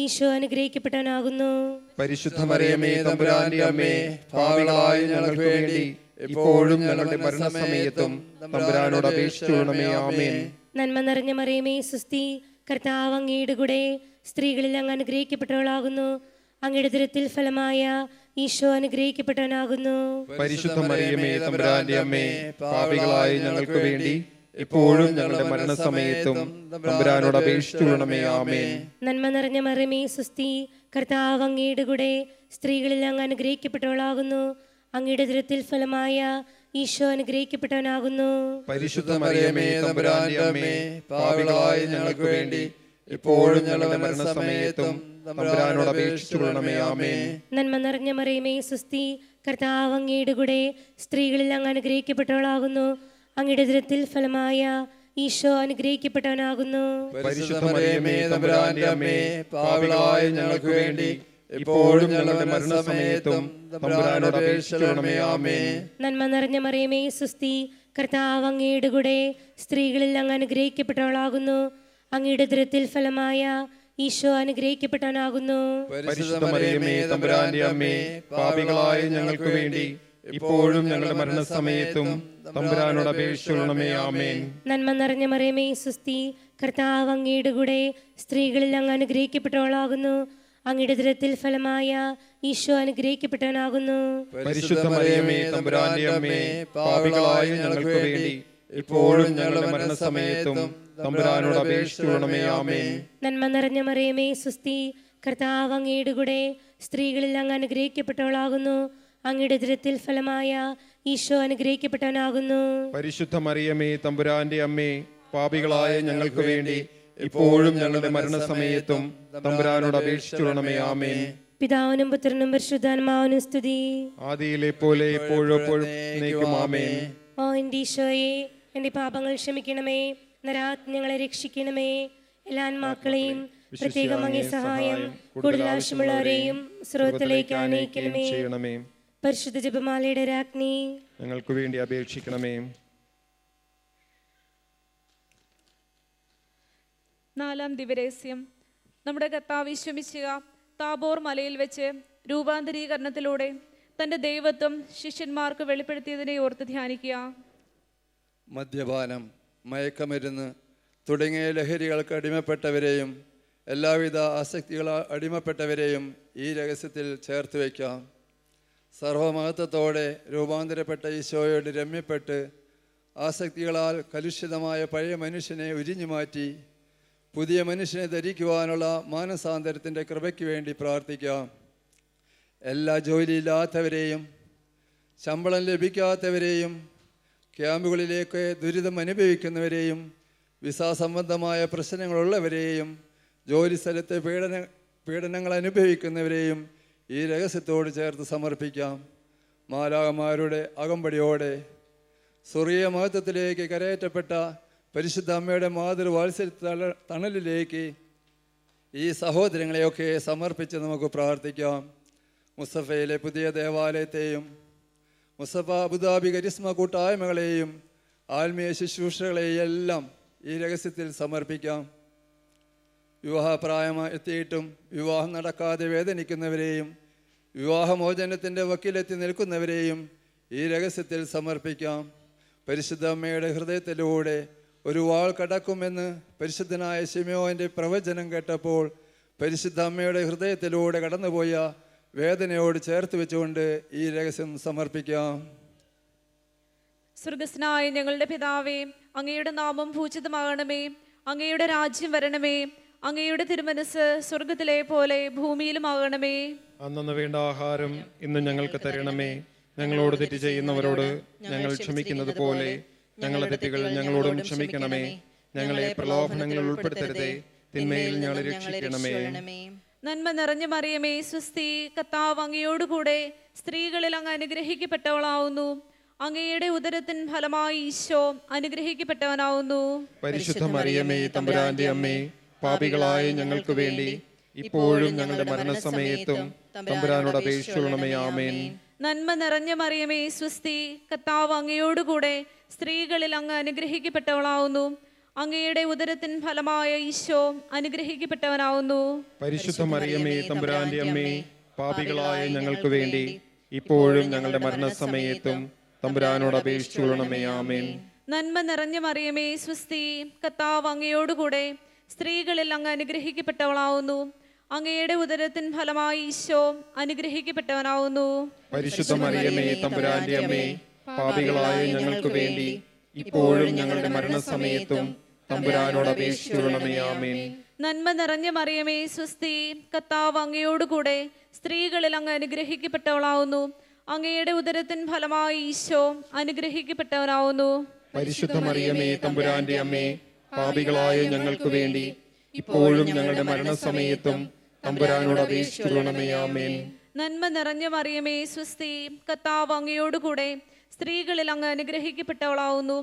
ഈശോ അനുഗ്രഹിക്കപ്പെട്ടവനാകുന്നു. പരിശുദ്ധ മറിയമേ, തമ്പുരാന്റെ അമ്മേ, പാപികളായ ഞങ്ങൾക്ക് വേണ്ടി ഇപ്പോഴും ഞങ്ങളുടെ മരണസമയത്തും തമ്പുരാനോട് അപേക്ഷിച്ചു കൊള്ളണമേ. ആമേൻ. നന്മ നിറഞ്ഞ മറിയമേ, സുസ്തി, കർത്താവ് അങ്ങയുടെ കൂടെ സ്ത്രീകളിൽ അങ്ങ് അനുഗ്രഹിക്കപ്പെട്ടവളാകുന്നു. അങ്ങയുടെ ഉദരത്തിൽ ഫലമായ ഈശോ അനുഗ്രഹിക്കപ്പെട്ടവനാകുന്നു. പരിശുദ്ധ മറിയമേ, തമ്പുരാന്റെ അമ്മേ, പാപികളായ ഞങ്ങൾക്ക് വേണ്ടി ഇപ്പോഴും ഞങ്ങളുടെ മരണസമയത്തും തമ്പുരാനോട് അപേക്ഷിച്ചു കൊള്ളണമേ. ആമേൻ. നന്മ നിറഞ്ഞ മറിയമേ, സുസ്തി, കർത്താവ് അങ്ങയുടെ കൂടെ സ്ത്രീകളിൽ അങ്ങ് അനുഗ്രഹിക്കപ്പെട്ടവളാകുന്നു. അങ്ങയുടെ ഉദരത്തിൽ ഫലമായ ഈശോ അനുഗ്രഹിക്കപ്പെട്ടവനാകുന്നു. പരിശുദ്ധ മറിയമേ, തമ്പുരാന്റെ അമ്മേ, പാപികളായ ഞങ്ങൾക്ക് വേണ്ടി ഇപ്പോഴും ഞങ്ങളുടെ മരണസമയത്തും തമ്പുരാനോട് അപേക്ഷിച്ചു കൊള്ളണമേ. ആമേൻ. നന്മ നിറഞ്ഞ മറിയമേ, സുസ്തി, കർത്താവ് അങ്ങയുടെ കൂടെ സ്ത്രീകളിൽ അങ്ങ് അനുഗ്രഹിക്കപ്പെട്ടവളാകുന്നു. അങ്ങയുടെ ഉദരത്തിൽ ഫലമായ ഈശോ അനുഗ്രഹിക്കപ്പെട്ടവനാകുന്നു. പരിശുദ്ധ മറിയമേ, തമ്പുരാന്റെ അമ്മേ, പാപികളായ ഞങ്ങൾക്ക് വേണ്ടി ഇപ്പോഴും ഞങ്ങളുടെ മരണസമയത്തും തമ്പുരാനോട് അപേക്ഷിച്ചു കൊള്ളണമേ. ആമേൻ. നന്മ നിറഞ്ഞ മറിയമേ, സുസ്തി, കർത്താവ് അങ്ങയുടെ കൂടെ സ്ത്രീകളിൽ അങ്ങ് അനുഗ്രഹിക്കപ്പെട്ടവളാകുന്നു. അങ്ങയുടെ ഉദരത്തിൽ ഫലമായ ഈശോ അനുഗ്രഹിക്കപ്പെട്ടവനാകുന്നു. പരിശുദ്ധ മറിയമേ, തമ്പുരാന്റെ അമ്മേ, പാപികളായ ഞങ്ങൾക്ക് വേണ്ടി ഇപ്പോഴും ഞങ്ങളുടെ മരണസമയത്തും തമ്പുരാനോട് അപേക്ഷിച്ചു കൊള്ളണമേ. ആമേൻ. നന്മ നിറഞ്ഞ മറിയമേ, സുസ്തി, കർത്താവ് അങ്ങയുടെ കൂടെ സ്ത്രീകളിൽ അങ്ങ് അനുഗ്രഹിക്കപ്പെട്ടവളാകുന്നു. അങ്ങയുടെ ഉദരത്തിൽ ഫലമായ ഈശോ അനുഗ്രഹിക്കപ്പെട്ടവനാകുന്നു. പരിശുദ്ധ മറിയമേ, തമ്പുരാന്റെ അമ്മേ, പാപികളായ ഞങ്ങൾക്ക് വേണ്ടി ഇപ്പോഴും ഞങ്ങളുടെ മരണസമയത്തും തമ്പുരാനോട് അപേക്ഷിച്ചു കൊള്ളണമേ. ആമേൻ. നന്മ നിറഞ്ഞ മറിയമേ, സുസ്തി, കർത്താവ് അങ്ങയുടെ കൂടെ സ്ത്രീകളിൽ അങ്ങ് അനുഗ്രഹിക്കപ്പെട്ടവളാകുന്നു. അങ്ങയുടെ ഉദരത്തിൽ ഫലമായ ഈശോ അനുഗ്രഹിക്കപ്പെട്ടവനാകുന്നു. പരിശുദ്ധ മറിയമേ, തമ്പുരാന്റെ അമ്മേ, പാപികളായ ഞങ്ങൾക്ക് വേണ്ടി ഇപ്പോഴും ഞങ്ങളുടെ മരണസമയത്തും തമ്പുരാനോട് അപേക്ഷിച്ചു കൊള്ളണമേ. ആമേൻ. പിതാവിനും പുത്രനും പരിശുദ്ധാത്മാവിനും സ്തുതി. ആദിയിലെ പോലെ എപ്പോഴും എപ്പോഴും എന്നേക്കും. ആമേൻ. ഓ എൻ്റെ ഈശോയെ, എൻ്റെ പാപങ്ങൾ ക്ഷമിക്കണമേ, നരാജ്ഞങ്ങളെ രക്ഷിക്കണമേ. എല്ലാ ആത്മാക്കളെയും പ്രത്യേകം അങ്ങേ സഹായം കൂടുതൽ ആവശ്യമുള്ളവരെയും സ്രോതത്തിലേക്ക് ആനയിക്കണമേ. പരിശുദ്ധ ജപമാലയുടെ രാജ്ഞി, ഞങ്ങൾക്ക് വേണ്ടി അപേക്ഷിക്കണമേ. നാലാം ദിവരഹസ്യം. നമ്മുടെ കർത്താവ് ഈശോമിശിഹ താബോർ മലയിൽ വെച്ച് രൂപാന്തരീകരണത്തിലൂടെ തൻ്റെ ദൈവത്വം ശിഷ്യന്മാർക്ക് വെളിപ്പെടുത്തിയതിനെ ഓർത്ത് ധ്യാനിക്കുക. മദ്യപാനം, മയക്കമരുന്ന് തുടങ്ങിയ ലഹരികൾക്ക് അടിമപ്പെട്ടവരെയും എല്ലാവിധ ആസക്തികളാൽ അടിമപ്പെട്ടവരെയും ഈ രഹസ്യത്തിൽ ചേർത്ത് വയ്ക്കാം. സർവമഹത്വത്തോടെ രൂപാന്തരപ്പെട്ട ഈശോയോട് രമ്യപ്പെട്ട് ആസക്തികളാൽ കലുഷിതമായ പഴയ മനുഷ്യനെ ഉരിഞ്ഞു മാറ്റി പുതിയ മനുഷ്യനെ ധരിക്കുവാനുള്ള മാനസാന്തരത്തിൻ്റെ കൃപയ്ക്ക് വേണ്ടി പ്രാർത്ഥിക്കാം. എല്ലാ ജോലിയില്ലാത്തവരെയും ശമ്പളം ലഭിക്കാത്തവരെയും ക്യാമ്പുകളിലേക്ക് ദുരിതം അനുഭവിക്കുന്നവരെയും വിസ സംബന്ധമായ പ്രശ്നങ്ങളുള്ളവരെയും ജോലി സ്ഥലത്ത് പീഡനങ്ങൾ അനുഭവിക്കുന്നവരെയും ഈ രഹസ്യത്തോട് ചേർത്ത് സമർപ്പിക്കാം. മാലാഖമാരുടെ അകമ്പടിയോടെ സ്വർഗീയ മഹത്വത്തിലേക്ക് കരയേറ്റപ്പെട്ട പരിശുദ്ധ അമ്മയുടെ മാതൃവാത്സല്യ തണലിലേക്ക് ഈ സഹോദരങ്ങളെയൊക്കെ സമർപ്പിച്ച് നമുക്ക് പ്രാർത്ഥിക്കാം. മുസഫയിലെ പുതിയ ദേവാലയത്തെയും മുസഫ അബുദാബി കരിസ്മ കൂട്ടായ്മകളെയും ആത്മീയ ശുശ്രൂഷകളെയും എല്ലാം ഈ രഹസ്യത്തിൽ സമർപ്പിക്കാം. വിവാഹപ്രായം എത്തിയിട്ടും വിവാഹം നടക്കാതെ വേദനിക്കുന്നവരെയും വിവാഹമോചനത്തിൻ്റെ വക്കിലെത്തി നിൽക്കുന്നവരെയും ഈ രഹസ്യത്തിൽ സമർപ്പിക്കാം. പരിശുദ്ധ അമ്മയുടെ ഹൃദയത്തിലൂടെ ഒരു വാൾ കടക്കുമെന്ന് പരിശുദ്ധനായ ശിമയോന്റെ പ്രവചനം കേട്ടപ്പോൾ പരിശുദ്ധ അമ്മയുടെ ഹൃദയത്തിലൂടെ കടന്നുപോയ വേദനയോട് ചേർത്ത് വെച്ചുകൊണ്ട് ഈ രഹസ്യം സമർപ്പിക്കാം. സ്വർഗസ്നായ ഞങ്ങളുടെ പിതാവേ, അങ്ങയുടെ നാമം പൂജിതമാകണമേ. അങ്ങയുടെ രാജ്യം വരണമേ. അങ്ങയുടെ തിരുമനസ് സ്വർഗത്തിലെ പോലെ ഭൂമിയിലുമാകണമേ. അന്നു വേണ്ട ആഹാരം ഇന്ന് ഞങ്ങൾക്ക് തരണമേ. ഞങ്ങളോട് തെറ്റ് ചെയ്യുന്നവരോട് ഞങ്ങൾ ക്ഷമിക്കുന്നത് പോലെ ഞങ്ങളുടെ തെറ്റുകൾ ഞങ്ങളോടും ക്ഷമിക്കണമേ. ഞങ്ങളെ പ്രലോഭനങ്ങളിൽ ഉൾപ്പെടുത്തരുതേ, തിന്മയിൽ ഞങ്ങളെ രക്ഷിക്കണമേ. നന്മ നിറഞ്ഞ മറിയമേ, സ്വസ്തി. കർത്താവ് അങ്ങയോടുകൂടെ സ്ത്രീകളിൽ അങ്ങ് അനുഗ്രഹിക്കപ്പെട്ടവളാവുന്നു. അങ്ങയുടെ ഉദരത്തിൻ ഫലമായി ഈശോ അനുഗ്രഹിക്കപ്പെട്ടവനാവുന്നു. പരിശുദ്ധ മറിയമേ, തമ്പുരാന്റെ അമ്മേ, പാപികളായ ഞങ്ങൾക്ക് വേണ്ടി ഇപ്പോഴും ഞങ്ങളുടെ മരണസമയത്തും തമ്പുരാനോട് അപേക്ഷിച്ചുകൊള്ളണമേ. ആമേൻ. നന്മ നിറഞ്ഞ മറിയമേ, സ്വസ്തി. കർത്താവ് അങ്ങയോടുകൂടെ സ്ത്രീകളിൽ അങ്ങ് അനുഗ്രഹിക്കപ്പെട്ടവളാവുന്നു. അങ്ങയുടെ ഉദരത്തിൻ ഫലമായ ഈശോ അനുഗ്രഹിക്കപ്പെട്ടവനാവുന്നു. പരിശുദ്ധ മറിയമേ, തമ്പുരാന്റെ അമ്മേ, പാപികളായ ഞങ്ങൾക്ക് വേണ്ടി ഇപ്പോഴും ഞങ്ങളുടെ മരണസമയത്തും തമ്പുരാനോട് അപേക്ഷിച്ചുകൊള്ളണമേ. ആമേൻ. നന്മ നിറഞ്ഞ മറിയമേ, സ്വസ്തി. കർത്താവ് അങ്ങയോടുകൂടെ സ്ത്രീകളിൽ അങ്ങ് അനുഗ്രഹിക്കപ്പെട്ടവളാവുന്നു. അങ്ങയുടെ ഉദരത്തിൻ ഫലമായി ഈശോ അനുഗ്രഹിക്കപ്പെട്ടവനാവുന്നു. പരിശുദ്ധ മറിയമേ, തമ്പുരാന്റെ അമ്മേ, പാപികളായ ഞങ്ങൾക്ക് വേണ്ടി ഇപ്പോഴും ഞങ്ങളുടെ മരണസമയത്തും തമ്പുരാനോട് അപേക്ഷിച്ചുകൊള്ളണമേ. ആമേൻ. നന്മ നിറഞ്ഞ മറിയമേ, സ്വസ്തി. കർത്താവ് അങ്ങയോടുകൂടെ സ്ത്രീകളിൽ അങ്ങ് അനുഗ്രഹിക്കപ്പെട്ടവളാവുന്നു. അങ്ങയുടെ ഉദരത്തിൻ ഫലമായി ഈശോ അനുഗ്രഹിക്കപ്പെട്ടവനാവുന്നു. പരിശുദ്ധ മറിയമേ, തമ്പുരാന്റെ അമ്മേ, പാപികളായ ഞങ്ങൾക്ക് വേണ്ടി ഇപ്പോഴും ഞങ്ങളുടെ മരണസമയത്തും തമ്പുരാനോട് അപേക്ഷിച്ചുകൊള്ളണമേ. ആമേൻ. നന്മ നിറഞ്ഞ മറിയമേ, സ്വസ്തി. കർത്താവ് അങ്ങയോടുകൂടെ സ്ത്രീകളിൽ അങ്ങ് അനുഗ്രഹിക്കപ്പെട്ടവളാവുന്നു.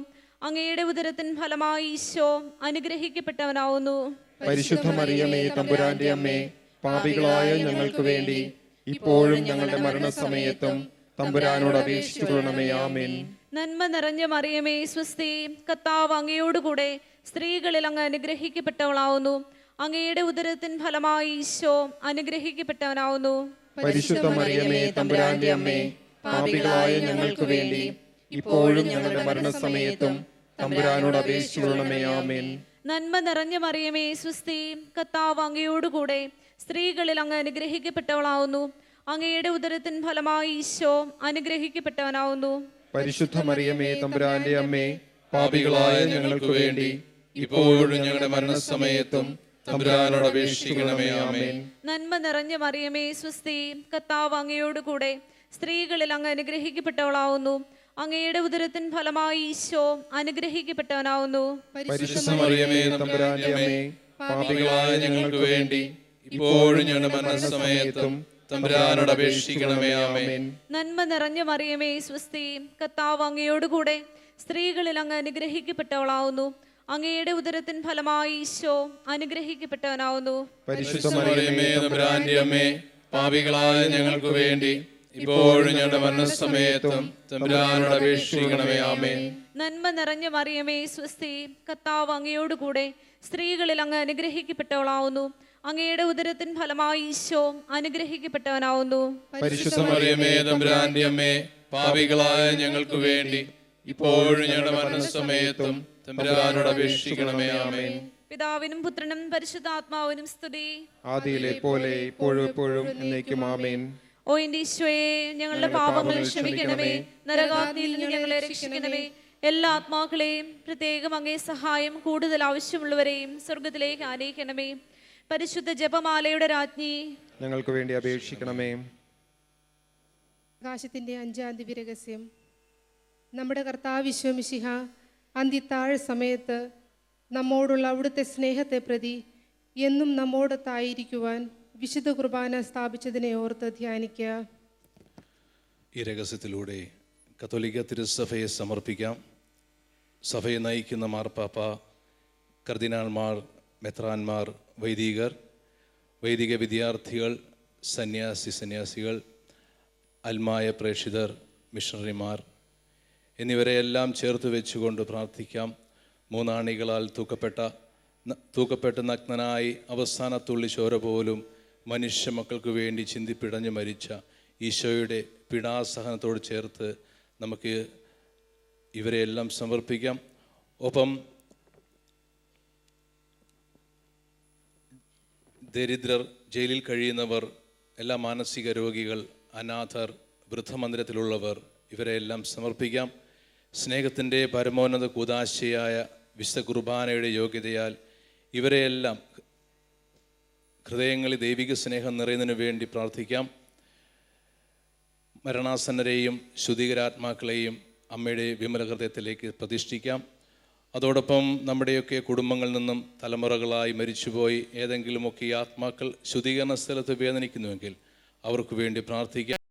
അങ്ങയുടെ ഉദരത്തിൻ ഫലമായി ഈശോ അനുഗ്രഹിക്കപ്പെട്ടവനാവുന്നു. പരിശുദ്ധ മറിയമേ, തമ്പുരാന്റെ അമ്മേ, പാപികളായ ഞങ്ങൾക്ക് വേണ്ടി ഇപ്പോഴും ഞങ്ങളുടെ മരണസമയത്തും തമ്പുരാനോട് അപേക്ഷിച്ചുകൊള്ളണമേ. ആമേൻ. നന്മ നിറഞ്ഞ മറിയമേ, സ്വസ്തി. കർത്താവ് അങ്ങയോടുകൂടെ സ്ത്രീകളിൽ അങ്ങ് അനുഗ്രഹിക്കപ്പെട്ടവളാവുന്നു. അങ്ങയുടെ ഉദരത്തിൻ ഫലമായി ഈശോ അനുഗ്രഹിക്കപ്പെട്ടവനാവുന്നു. പരിശുദ്ധ മറിയമേ, തമ്പുരാന്റെ അമ്മേ, പാപികളായ ഞങ്ങൾക്ക് വേണ്ടി ഇപ്പോഴും ഞങ്ങളുടെ മരണസമയത്തും തമ്പുരാനോട് അപേക്ഷിച്ചുകൊള്ളണമേ. ആമേൻ. നന്മ നിറഞ്ഞ മറിയമേ, സ്വസ്തി. കർത്താവ് അങ്ങയോടുകൂടെ സ്ത്രീകളിൽ അങ്ങ് അനുഗ്രഹിക്കപ്പെട്ടവളാവുന്നു. അങ്ങയുടെ ഉദരത്തിൻ ഫലമായി ഈശോ അനുഗ്രഹിക്കപ്പെട്ടവനാവുന്നു. പരിശുദ്ധ മറിയമേ, തമ്പുരാന്റെ അമ്മേ, പാപികളായ ഞങ്ങൾക്ക് വേണ്ടി ഇപ്പോഴും ഞങ്ങളുടെ മരണസമയത്തും തമ്പുരാനോട് അപേക്ഷിക്കണമേ. ആമേൻ. നന്മ നിറഞ്ഞ മറിയമേ, സ്വസ്തി. കർത്താവ് അങ്ങയോടുകൂടെ സ്ത്രീകളിൽ അങ്ങ് അനുഗ്രഹിക്കപ്പെട്ടവളാവുന്നു. അങ്ങയുടെ ഉദരത്തിൻ ഫലമായി ഈശോ അനുഗ്രഹിക്കപ്പെട്ടവനാവുന്നു. പരിശുദ്ധ മറിയമേ, തമ്പുരാന്റെ അമ്മേ, പാപികളായ ഞങ്ങൾക്ക് വേണ്ടി ഇപ്പോഴും ഞങ്ങളുടെ മരണസമയത്തും തമ്പുരാനോട് അപേക്ഷിക്കണമേ. ആമേൻ. നന്മ നിറഞ്ഞ മറിയമേ, സ്വസ്തി. കർത്താവ് അങ്ങയോടുകൂടെ സ്ത്രീകളിൽ അങ്ങ് അനുഗ്രഹിക്കപ്പെട്ടവളാവുന്നു. അങ്ങയുടെ ഉദരത്തിൻ ഫലമായി ഈശോ അനുഗ്രഹിക്കപ്പെട്ടവനാവുന്നു. പരിശുദ്ധ മറിയമേ തമ്പുരാന്റെ അമ്മേ, പാപികളായ ഞങ്ങൾക്ക് വേണ്ടി ഇപ്പോഴും ഞങ്ങളുടെ മരണസമയത്തും തമ്പുരാനോട് അപേക്ഷിക്കണമേ. ആമേൻ. നന്മ നിറഞ്ഞ മറിയമേ സ്വസ്തി, കർത്താവ് അങ്ങയോട് കൂടെ സ്ത്രീകളിൽ അങ്ങ് അനുഗ്രഹിക്കപ്പെട്ടവളാവുന്നു. അങ്ങയുടെ ഉദരത്തിൻ ഫലമായി ഈശോ അനുഗ്രഹിക്കപ്പെട്ടവനാവുന്നു. പരിശുദ്ധ മറിയമേ തമ്പുരാന്റെ അമ്മേ, പാപികളായ ഞങ്ങൾക്ക് വേണ്ടി ഇപ്പോഴും ഞങ്ങളുടെ മരണസമയത്തും തമ്പുരാനോട് അപേക്ഷിക്കണമേ. ആമേൻ. പിതാവിനും പുത്രനും പരിശുദ്ധാത്മാവിനും സ്തുതി. ആദിയിലെ പോലെ ഇപ്പോഴും എപ്പോഴും എന്നേക്കും. ആമേൻ. ഓ എന്റെ ഈശോയെ, ഞങ്ങളുടെ പാപങ്ങൾ ക്ഷമിക്കണമേ, നരകാഗ്നിയിൽ നിന്ന് ഞങ്ങളെ രക്ഷിക്കണമേ. എല്ലാ ആത്മാക്കളെയും, പ്രത്യേകം അങ്ങേ സഹായം കൂടുതൽ ആവശ്യമുള്ളവരെയും സ്വർഗത്തിലേക്ക് ആനയിക്കണമേ. പരിശുദ്ധ ജപമാലയുടെ രാജ്ഞി, ഞങ്ങൾക്ക് വേണ്ടി അപേക്ഷിക്കണമേ. പ്രകാശത്തിൻ്റെ 5-ാം ദിവ്യരഹസ്യം. നമ്മുടെ കർത്താവ് ഈശോ മിശിഹ അന്ത്യത്താഴ് സമയത്ത് നമ്മോടുള്ള അവിടുത്തെ സ്നേഹത്തെ പ്രതി എന്നും നമ്മോടൊത്തായിരിക്കുവാൻ വിശുദ്ധ കുർബാന സ്ഥാപിച്ചതിനെ ഓർത്ത് ധ്യാനിക്കുക. ഈ രഹസ്യത്തിലൂടെ കത്തോലിക്ക തിരുസഭയെ സമർപ്പിക്കാം. സഭയെ നയിക്കുന്ന മാർപ്പാപ്പ, കർദിനാൾമാർ, മെത്രാന്മാർ, വൈദികർ, വൈദിക വിദ്യാർത്ഥികൾ, സന്യാസികൾ, അൽമായ പ്രേക്ഷിതർ, മിഷണറിമാർ എന്നിവരെയെല്ലാം ചേർത്ത് വെച്ചുകൊണ്ട് പ്രാർത്ഥിക്കാം. മൂന്നാണികളാൽ തൂക്കപ്പെട്ട് നഗ്നനായി അവസാന തുള്ളി ചോര പോലും മനുഷ്യ മക്കൾക്ക് വേണ്ടി ചിന്തിപ്പിടഞ്ഞു മരിച്ച ഈശോയുടെ പീഡാസഹനത്തോട് ചേർത്ത് നമുക്ക് ഇവരെയെല്ലാം സമർപ്പിക്കാം. ഒപ്പം ദരിദ്രർ, ജയിലിൽ കഴിയുന്നവർ, എല്ലാ മാനസിക രോഗികൾ, അനാഥർ, വൃദ്ധമന്ദിരത്തിലുള്ളവർ ഇവരെയെല്ലാം സമർപ്പിക്കാം. സ്നേഹത്തിൻ്റെ പരമോന്നത കൂദാശയായ വിശുദ്ധ കുർബാനയുടെ യോഗ്യതയാൽ ഇവരെയെല്ലാം ഹൃദയങ്ങളിൽ ദൈവിക സ്നേഹം നിറയുന്നതിന് വേണ്ടി പ്രാർത്ഥിക്കാം. മരണാസന്നരെയും ശുദ്ധീകരാത്മാക്കളെയും അമ്മയുടെ വിമല ഹൃദയത്തിലേക്ക് പ്രതിഷ്ഠിക്കാം. അതോടൊപ്പം നമ്മുടെയൊക്കെ കുടുംബങ്ങളിൽ നിന്നും തലമുറകളായി മരിച്ചുപോയി ഏതെങ്കിലുമൊക്കെ ഈ ആത്മാക്കൾ ശുദ്ധീകരണ സ്ഥലത്ത് വേദനിക്കുന്നുവെങ്കിൽ അവർക്ക് വേണ്ടി പ്രാർത്ഥിക്കാം.